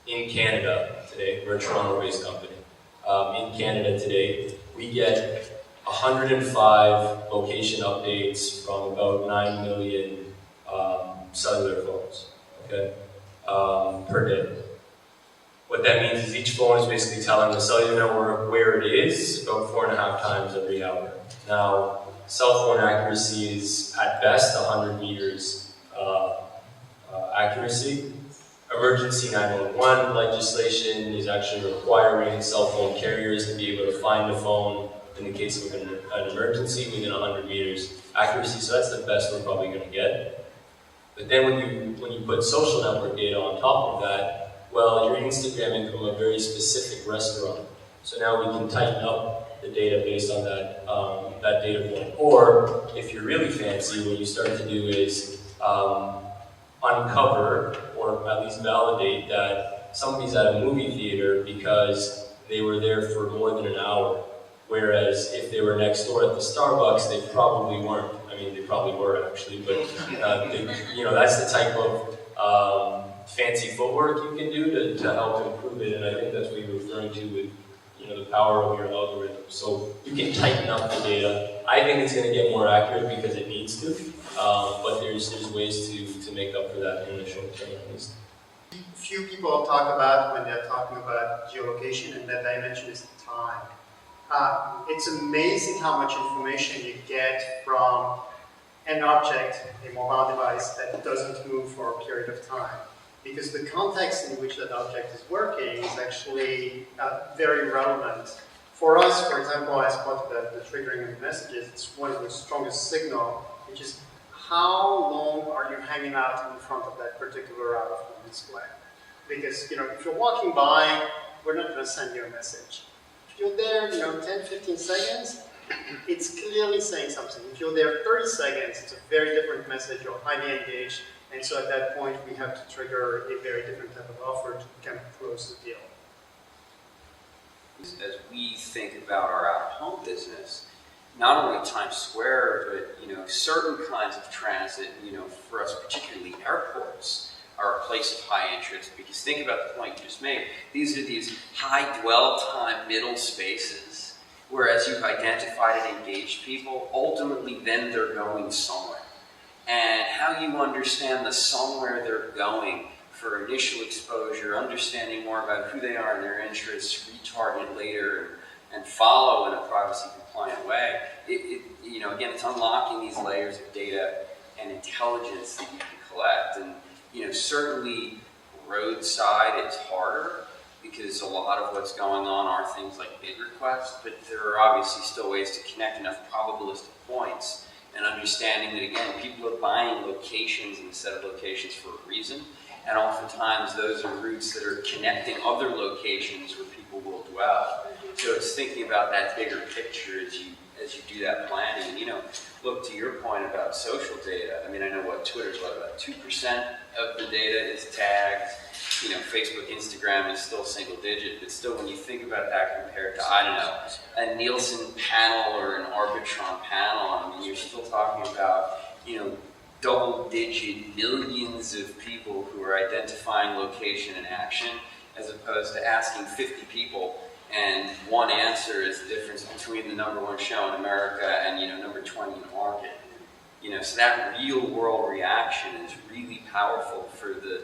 in Canada today, we're a Toronto-based company. In Canada today, we get 105 location updates from about 9 million cellular phones, okay, per day. What that means is each phone is basically telling the cellular network where it is about 4.5 times every hour. Now, cell phone accuracy is at best 100 meters accuracy. Emergency 911 legislation is actually requiring cell phone carriers to be able to find the phone in the case of an emergency within 100 meters accuracy, so that's the best we're probably going to get. But then when you put social network data on top of that, well, you're Instagramming from a very specific restaurant. So now we can tighten up the data based on that, that data point. Or, if you're really fancy, what you start to do is uncover, or at least validate, that somebody's at a movie theater because they were there for more than an hour. Whereas if they were next door at the Starbucks, they probably weren't. I mean, they probably were actually, but that's the type of fancy footwork you can do to help improve it. And I think that's what you're referring to with the power of your algorithm. So you can tighten up the data. I think it's going to get more accurate because it needs to, but there's ways to make up for that in the short term at least. Few people talk about when they're talking about geolocation, and that dimension is time. It's amazing how much information you get from an object, a mobile device, that doesn't move for a period of time. Because the context in which that object is working is actually very relevant. For us, for example, as part of the triggering of messages, it's one of the strongest signal, which is how long are you hanging out in front of that particular out-of-home display. Because if you're walking by, we're not going to send you a message. If you're there 10, 15 seconds, it's clearly saying something. If you're there 30 seconds, it's a very different message. You're highly engaged. And so at that point, we have to trigger a very different type of offer to kind of close the deal. As we think about our out-of-home business, not only Times Square, but certain kinds of transit, for us, particularly airports, are a place of high interest. Because think about the point you just made. These are these high dwell time middle spaces, whereas you've identified and engaged people, ultimately then they're going somewhere. And how you understand the somewhere they're going for initial exposure, understanding more about who they are and their interests, retarget later, and follow in a privacy-compliant way. Again, it's unlocking these layers of data and intelligence that you can collect. And certainly roadside, it's harder because a lot of what's going on are things like bid requests, but there are obviously still ways to connect enough probabilistic points. And understanding that, again, people are buying locations instead of locations for a reason. And oftentimes those are routes that are connecting other locations where people will dwell. So it's thinking about that bigger picture as you do that planning. And, look, to your point about social data, I know Twitter's about 2% of the data is tagged. Facebook, Instagram is still single digit, but still when you think about that compared to, a Nielsen panel or an Arbitron panel, you're still talking about, double-digit millions of people who are identifying location and action, as opposed to asking 50 people, and one answer is the difference between the #1 show in America and, number 20 in the market. So that real-world reaction is really powerful for the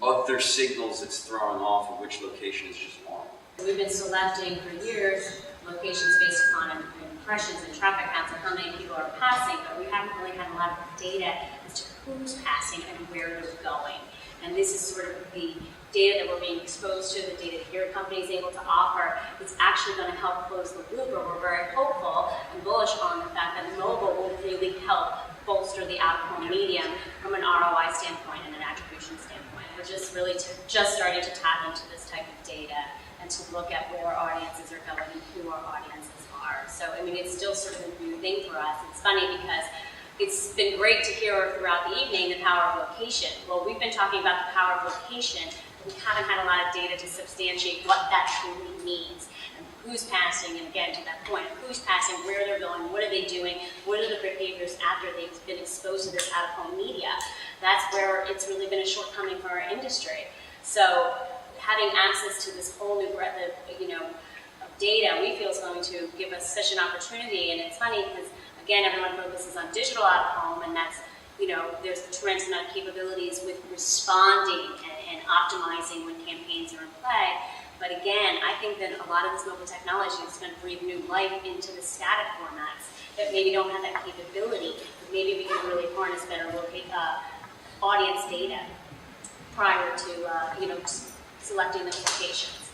other signals it's throwing off of which location is just one. We've been selecting for years locations based upon impressions and traffic counts and how many people are passing, but we haven't really had a lot of data as to who's passing and where they're going. And this is sort of the data that we're being exposed to, the data that your company is able to offer. It's actually going to help close the loop, and we're very hopeful and bullish on the fact that mobile will really help bolster the out-of-home medium from an ROI standpoint and an attribution standpoint. We're just really just starting to tap into this type of data and to look at where our audiences are going and who our audiences are. So, it's still sort of a new thing for us. It's funny because it's been great to hear throughout the evening the power of location. Well, we've been talking about the power of location, but we haven't had a lot of data to substantiate what that truly means. Who's passing, and again, to that point, who's passing, where they're going, what are they doing, what are the behaviors after they've been exposed to this out-of-home media. That's where it's really been a shortcoming for our industry. So having access to this whole new breadth of, of data, we feel is going to give us such an opportunity. And it's funny because, again, everyone focuses on digital out of home, and that's, there's a tremendous amount of capabilities with responding and optimizing when campaigns are in play. But again, I think that a lot of this mobile technology is going to breathe new life into the static formats that maybe don't have that capability. But maybe we can really harness better audience data prior to, selecting those locations.